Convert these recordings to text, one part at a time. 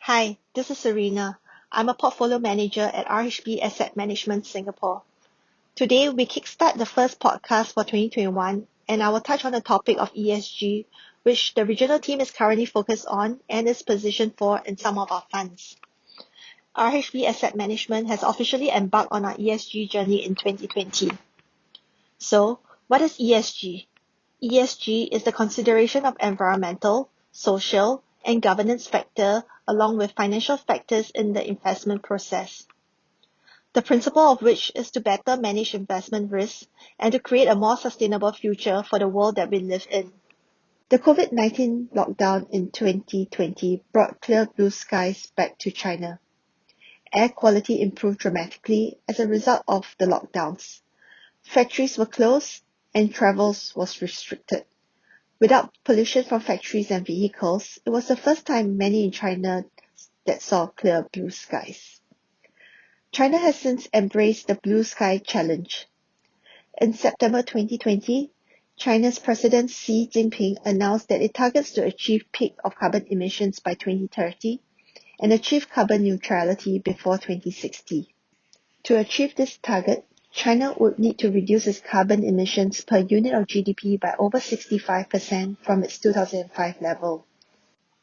Hi, this is Serena. I'm a portfolio manager at RHB Asset Management Singapore. Today, we kickstart the first podcast for 2021, and I will touch on the topic of ESG, which the regional team is currently focused on and is positioned for in some of our funds. RHB Asset Management has officially embarked on our ESG journey in 2020. So, what is ESG? ESG is the consideration of environmental, social, and governance factor along with financial factors in the investment process. The principle of which is to better manage investment risks and to create a more sustainable future for the world that we live in. The COVID-19 lockdown in 2020 brought clear blue skies back to China. Air quality improved dramatically as a result of the lockdowns. Factories were closed and travels was restricted. Without pollution from factories and vehicles, it was the first time many in China that saw clear blue skies. China has since embraced the Blue Sky Challenge. In September 2020, China's President Xi Jinping announced that it targets to achieve peak of carbon emissions by 2030 and achieve carbon neutrality before 2060. To achieve this target, China would need to reduce its carbon emissions per unit of GDP by over 65% from its 2005 level.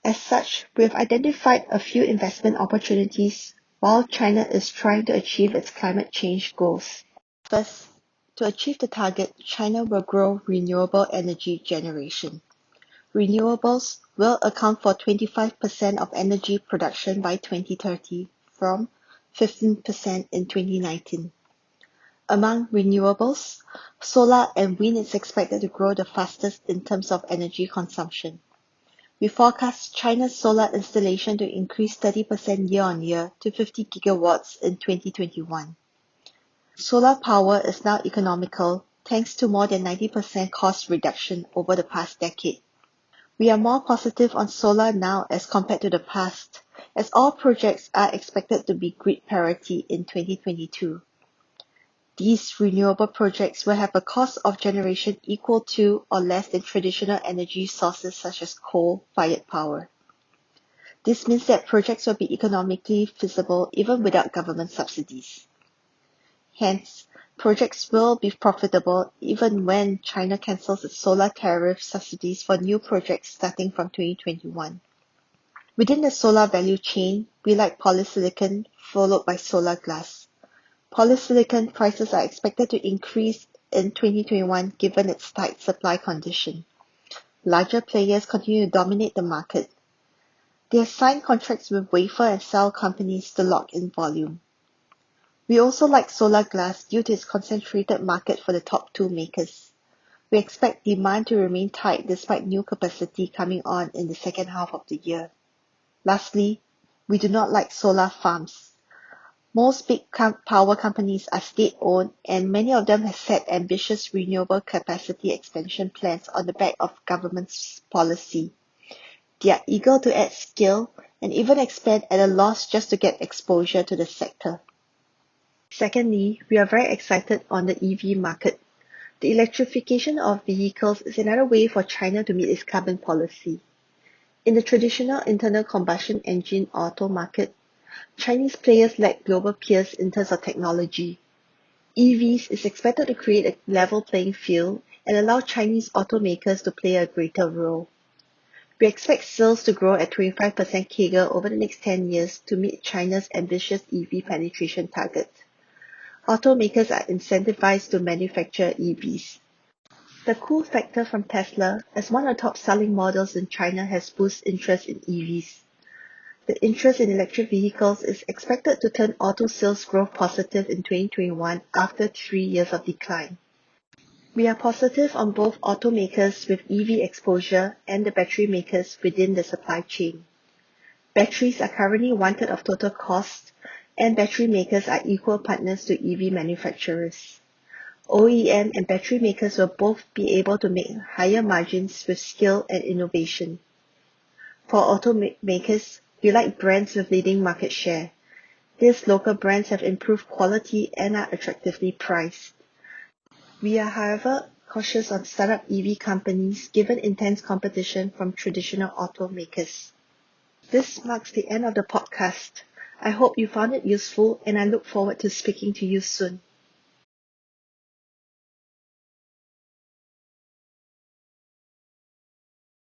As such, we have identified a few investment opportunities while China is trying to achieve its climate change goals. First, to achieve the target, China will grow renewable energy generation. Renewables will account for 25% of energy production by 2030 from 15% in 2019. Among renewables, solar and wind is expected to grow the fastest in terms of energy consumption. We forecast China's solar installation to increase 30% year-on-year to 50 gigawatts in 2021. Solar power is now economical thanks to more than 90% cost reduction over the past decade. We are more positive on solar now as compared to the past, as all projects are expected to be grid parity in 2022. These renewable projects will have a cost of generation equal to or less than traditional energy sources such as coal-fired power. This means that projects will be economically feasible even without government subsidies. Hence, projects will be profitable even when China cancels its solar tariff subsidies for new projects starting from 2021. Within the solar value chain, we like polysilicon followed by solar glass. Polysilicon prices are expected to increase in 2021 given its tight supply condition. Larger players continue to dominate the market. They have signed contracts with wafer and cell companies to lock in volume. We also like solar glass due to its concentrated market for the top two makers. We expect demand to remain tight despite new capacity coming on in the second half of the year. Lastly, we do not like solar farms. Most big power companies are state-owned and many of them have set ambitious renewable capacity expansion plans on the back of government's policy. They are eager to add scale and even expand at a loss just to get exposure to the sector. Secondly, we are very excited on the EV market. The electrification of vehicles is another way for China to meet its carbon policy. In the traditional internal combustion engine auto market, Chinese players lack global peers in terms of technology. EVs is expected to create a level playing field and allow Chinese automakers to play a greater role. We expect sales to grow at 25% CAGR over the next 10 years to meet China's ambitious EV penetration target. Automakers are incentivized to manufacture EVs. The cool factor from Tesla, as one of the top selling models in China, has boosted interest in EVs. The interest in electric vehicles is expected to turn auto sales growth positive in 2021 after 3 years of decline. We are positive on both automakers with EV exposure and the battery makers within the supply chain. Batteries are currently one-third of total cost, and battery makers are equal partners to EV manufacturers. OEM and battery makers will both be able to make higher margins with skill and innovation. For automakers, we like brands with leading market share. These local brands have improved quality and are attractively priced. We are, however, cautious on startup EV companies given intense competition from traditional automakers. This marks the end of the podcast. I hope you found it useful and I look forward to speaking to you soon.